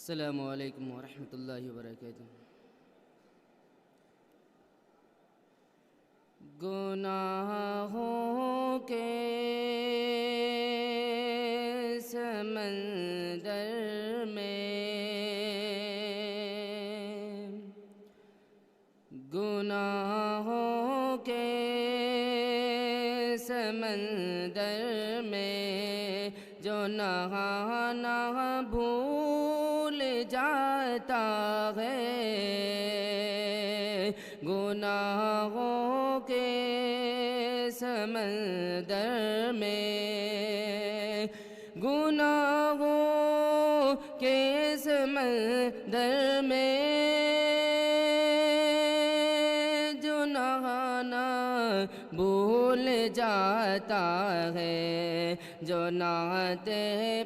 السلام علیکم ورحمۃ اللہ وبرکاتہ۔ گناہوں کے سمندر میں، گناہوں کے سمندر میں جو نہانا بھول جاتا ہے، گناہوں کے سمندر میں، گناہوں کے سمندر میں جو نہانا بھول جاتا ہے، جو نعت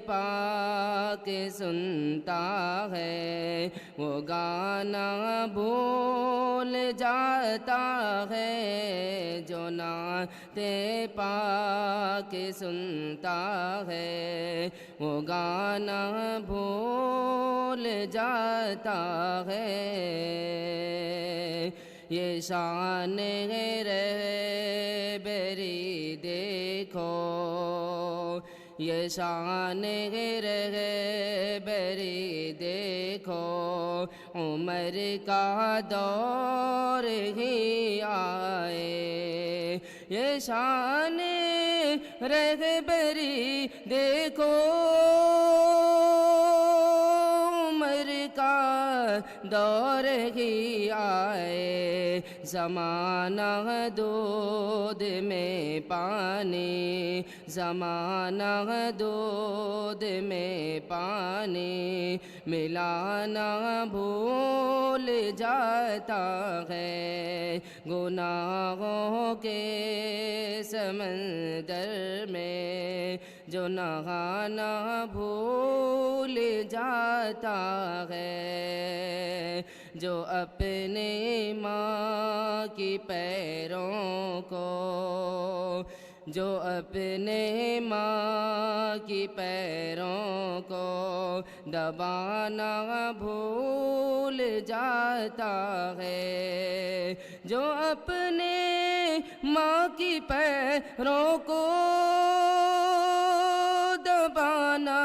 پاک سنتا ہے وہ گانا بھول جاتا ہے، جو نعت پاک سنتا ہے وہ گانا بھول جاتا ہے۔ یہ شان رہبری دیکھو، یہ شان رہبری دیکھو، عمر کا دور ہی آئے، یہ شان رہبری دیکھو، عمر کا دور ہی آئے، زمانہ دودھ میں پانی، زمانہ دودھ میں پانی ملانا بھول جاتا ہے، گناہوں کے سمندر میں جو نہانا بھول جاتا ہے، جو اپنے ماں کی پیروں کو، جو اپنے ماں کی پیروں کو دبانا بھول جاتا ہے، جو اپنے ماں کی پیروں کو دبانا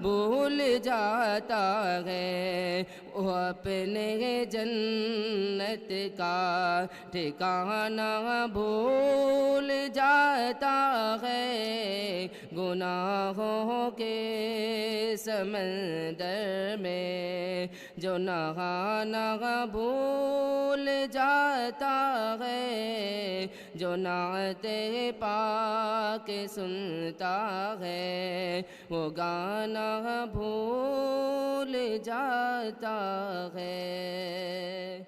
بھول جاتا ہے، وہ اپنے جنت کا ٹھکانہ بھول جاتا ہے، گناہوں کے سمندر میں جو نہانا بھول جاتا ہے، جو نعت پاک سنتا ہے وہ گانا بھول جاتا ہے۔